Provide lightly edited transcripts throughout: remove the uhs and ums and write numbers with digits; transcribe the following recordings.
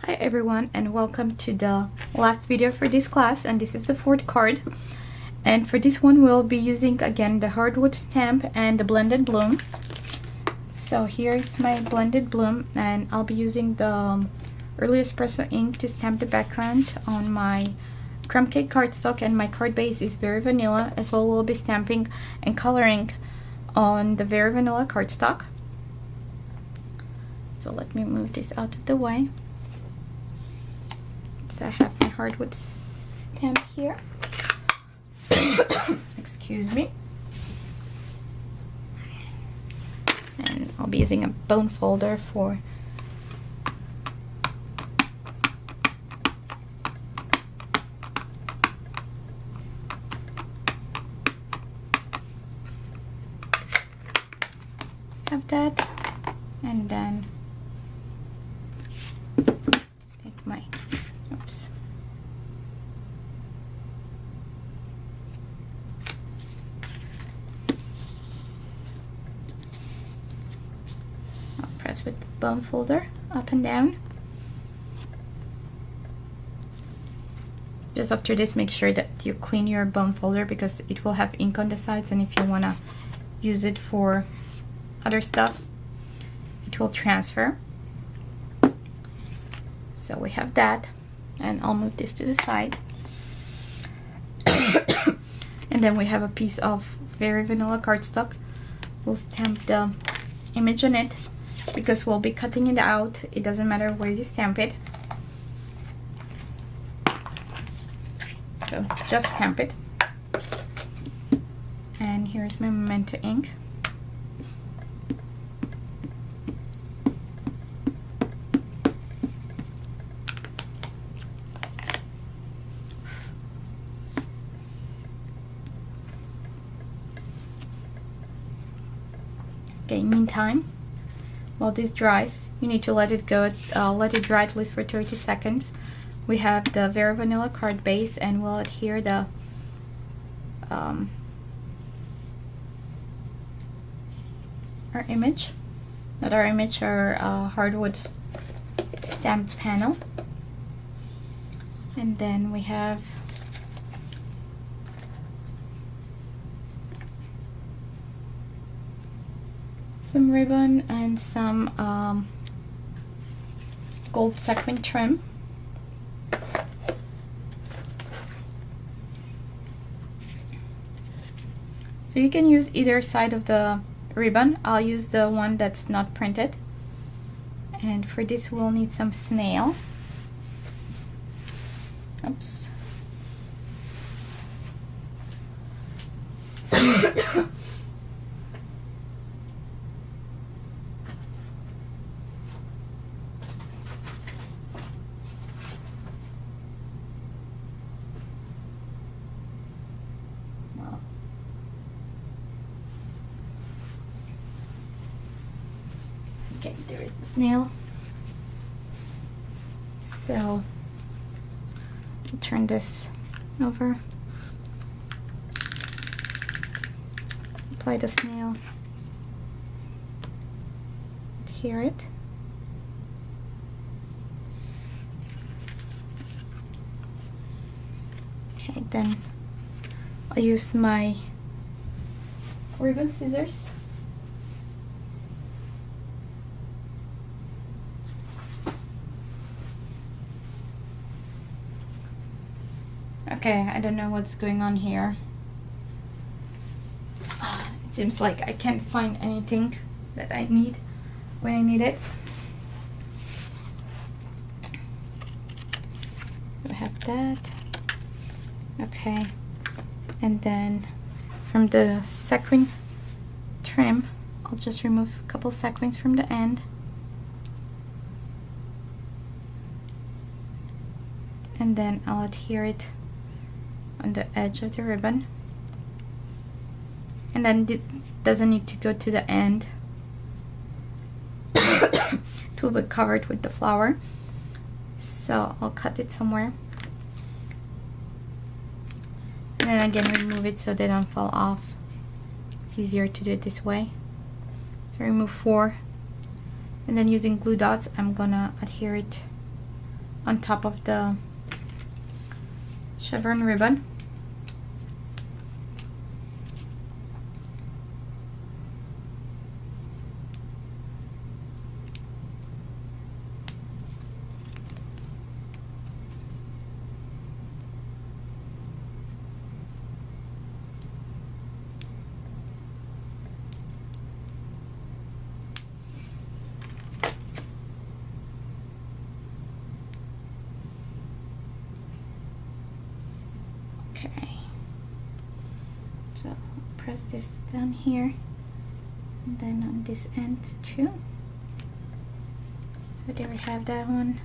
Hi everyone, and welcome to the last video for this class, and this is the fourth card. And for this one we'll be using again the hardwood stamp and the blended bloom. So here is my blended bloom, and I'll be using the early espresso ink to stamp the background on my crumb cake cardstock, and my card base is very vanilla as well. We'll be stamping and coloring on the very vanilla cardstock. So let me move this out of the way. So I have my hardwood stamp here. Excuse me. And I'll be using a bone folder for have that, and then take my press with the bone folder up and down. Just after this, make sure that you clean your bone folder because it will have ink on the sides, and if you want to use it for other stuff, it will transfer. So we have that, and I'll move this to the side. And then we have a piece of very vanilla cardstock. We'll stamp the image on it because we'll be cutting it out. It doesn't matter where you stamp it, so just stamp it. And here's my Memento ink. Okay, meantime, while this dries, you need to let it go, let it dry at least for 30 seconds. We have the very vanilla card base, and we'll adhere the our image, not our image, our hardwood stamp panel. And then we have some ribbon and some gold sequin trim. So you can use either side of the ribbon. I'll use the one that's not printed. And for this we'll need some snail. Oops. Okay, there is the snail. So I'll turn this over, apply the snail, adhere it. Okay, then I'll use my ribbon scissors. Okay, I don't know what's going on here. It seems like I can't find anything that I need when I need it. I have that. Okay, and then from the sequin trim, I'll just remove a couple sequins from the end. And then I'll adhere it on the edge of the ribbon, and then it doesn't need to go to the end. It will be covered with the flower, so I'll cut it somewhere, and then again remove it so they don't fall off. It's easier to do it this way. So remove 4, and then using glue dots I'm gonna adhere it on top of the chevron ribbon. Okay, so press this down here and then on this end too. So there we have that one.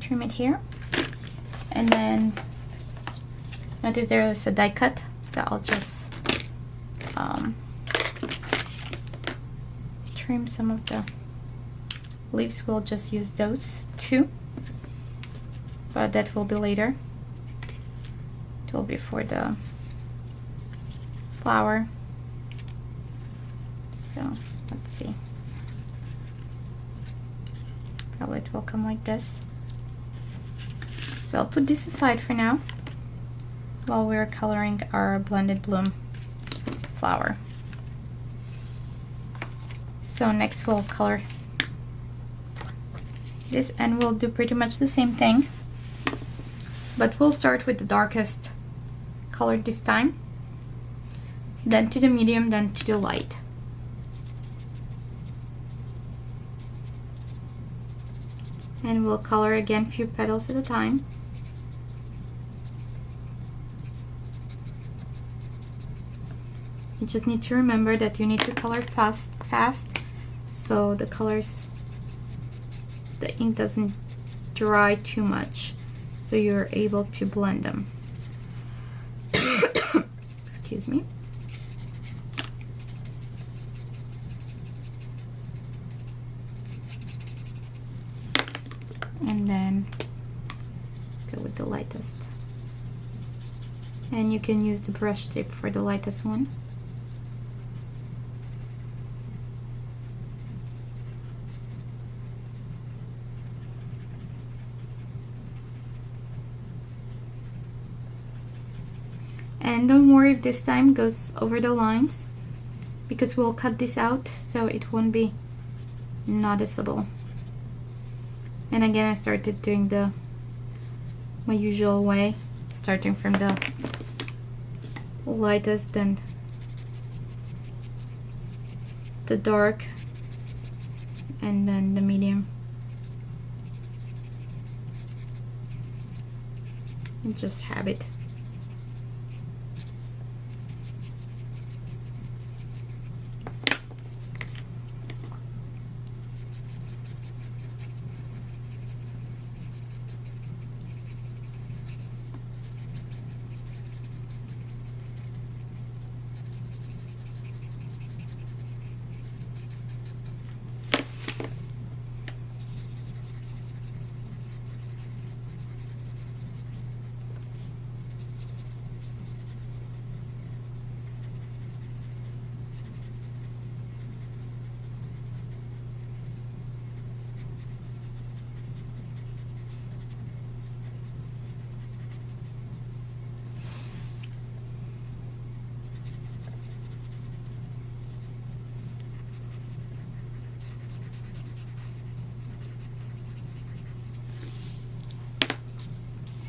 Trim it here, and then notice there is a die cut, so I'll just trim some of the leaves. We'll just use those two, but that will be later. It will be for the flower. So let's see, probably it will come like this. So I'll put this aside for now while we're coloring our blended bloom flower. So next we'll color this, and we'll do pretty much the same thing, but we'll start with the darkest color this time, then to the medium, then to the light. And we'll color again a few petals at a time. You just need to remember that you need to color fast, so the colors, the ink doesn't dry too much, so you're able to blend them. Excuse me. And then go with the lightest. And you can use the brush tip for the lightest one. And don't worry if this time goes over the lines, because we'll cut this out so it won't be noticeable. And again, I started doing my usual way, starting from the lightest, then the dark, and then the medium. And just have it.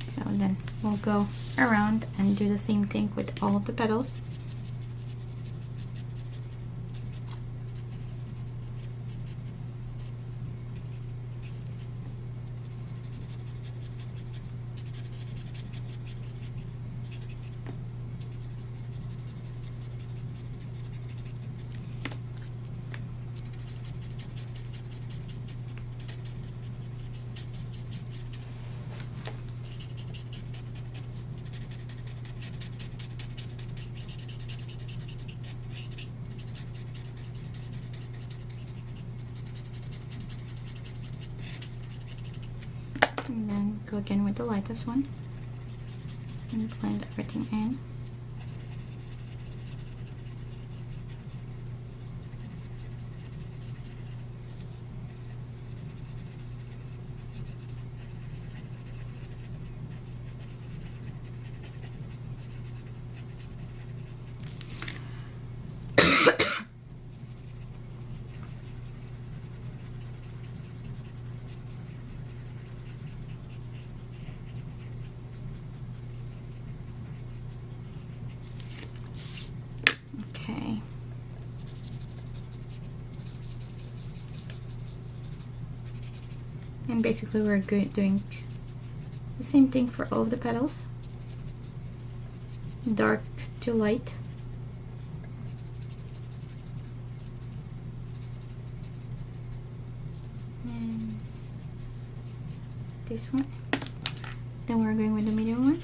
So then we'll go around and do the same thing with all of the petals. And then go again with the lightest one and blend everything in. And basically we're doing the same thing for all of the petals. Dark to light. And this one. Then we're going with the medium one.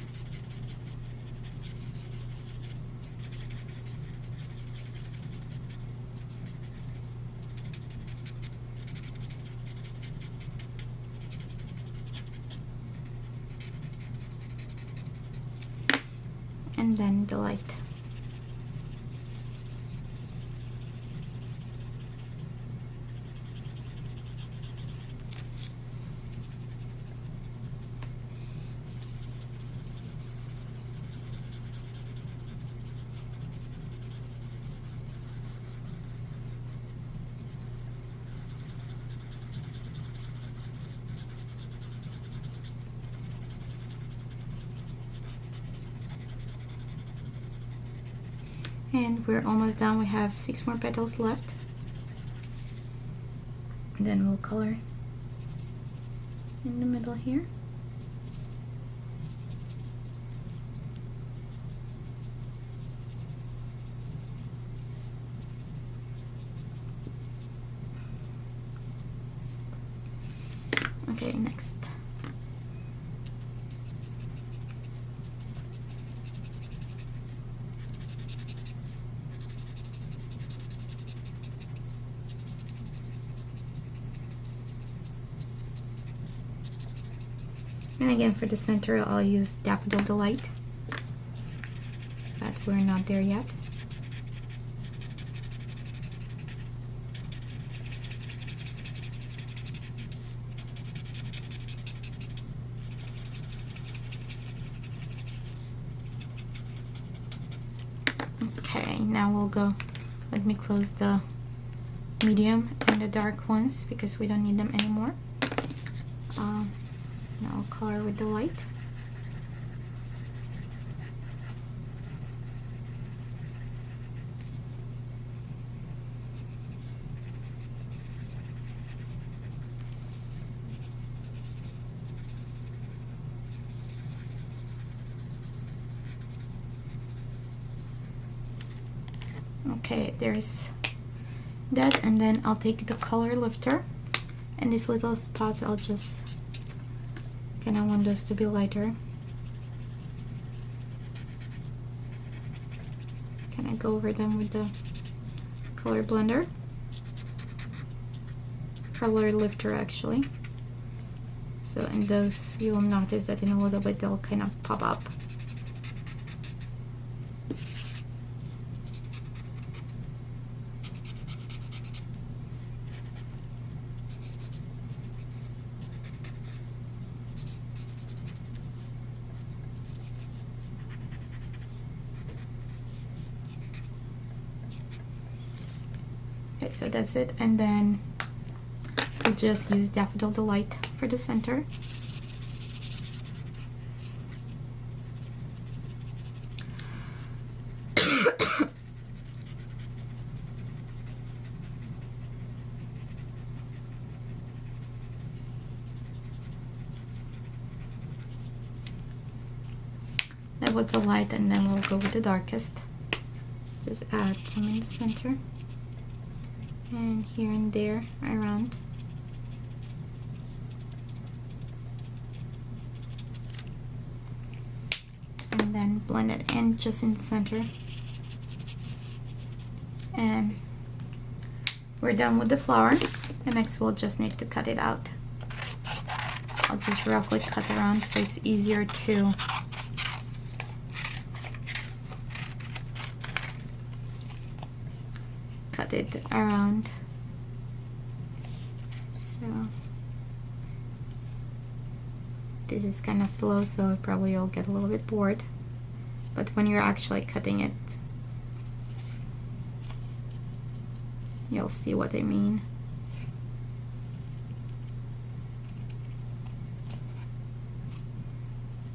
And then the light. And we're almost done. We have 6 more petals left. And then we'll color in the middle here. Okay, next. And again, for the center, I'll use Daffodil Delight, but we're not there yet. Okay, now we'll go, let me close the medium and the dark ones because we don't need them anymore. Now I'll color with the light. Okay, there's that, and then I'll take the color lifter, and these little spots I'll just kind of want those to be lighter. Kind of go over them with the color blender, color lifter actually. So in those you will notice that in a little bit they'll kind of pop up. Okay, so that's it, and then we'll just use Daffodil Delight for the center. That was the light, and then we'll go with the darkest. Just add some in the center. And here and there around. And then blend it in just in the center. And we're done with the flower. And next we'll just need to cut it out. I'll just roughly cut around so it's easier to cut it around. So this is kind of slow, so probably you'll get a little bit bored, but when you're actually cutting it you'll see what I mean.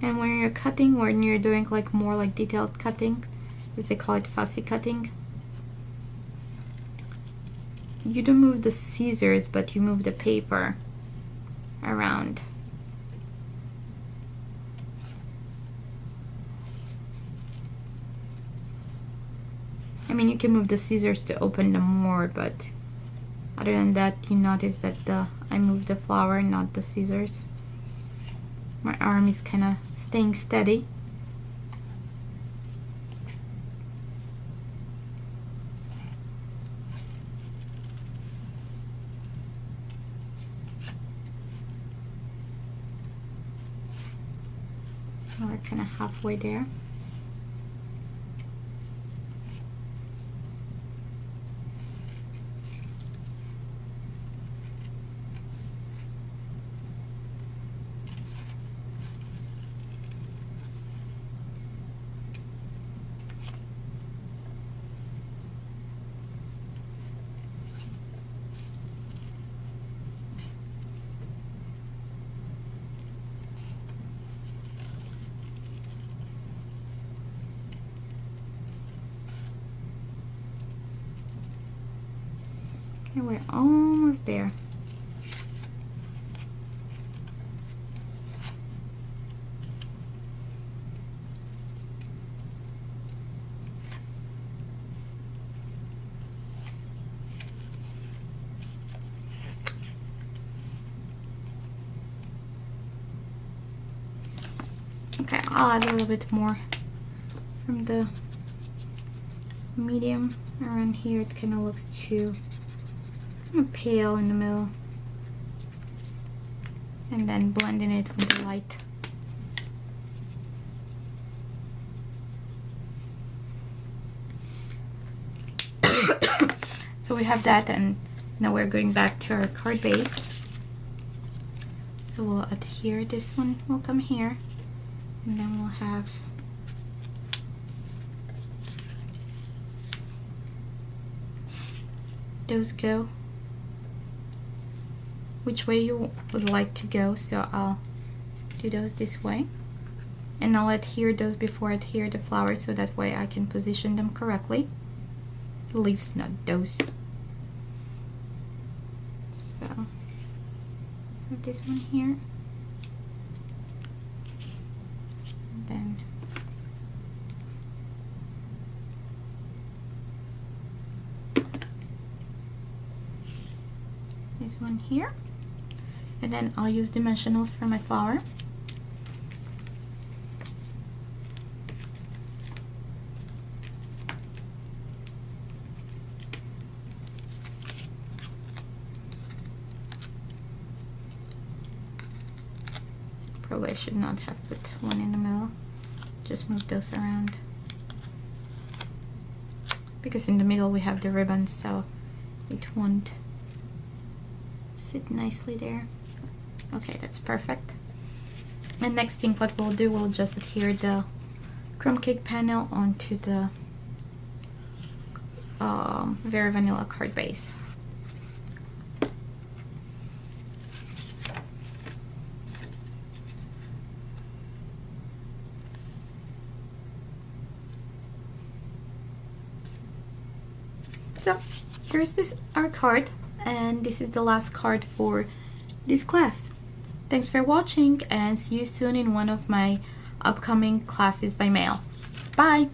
And when you're cutting, when you're doing like more like detailed cutting, as they call it, fussy cutting, you don't move the scissors, but you move the paper. around. I mean, you can move the scissors to open them more, but other than that, you notice that I moved the flower, not the scissors. My arm is kind of staying steady. We're kind of halfway there. Okay, we're almost there. Okay, I'll add a little bit more from the medium around here. It kind of looks too kind of pale in the middle, and then blending it with the light. So we have that, and now we're going back to our card base. So we'll adhere, this one will come here, and then we'll have those go which way you would like to go. So I'll do those this way, and I'll adhere those before I adhere the flowers, so that way I can position them correctly. The leaves, not those. So have this one here, and then this one here, and then I'll use dimensionals for my flower. Probably I should not have put one in the middle, just move those around, because in the middle we have the ribbon, so it won't sit nicely there. Okay, that's perfect. And next thing what we'll do, we'll just adhere the crumb cake panel onto the Very Vanilla card base. So here's our card, and this is the last card for this class. Thanks for watching, and see you soon in one of my upcoming classes by mail. Bye!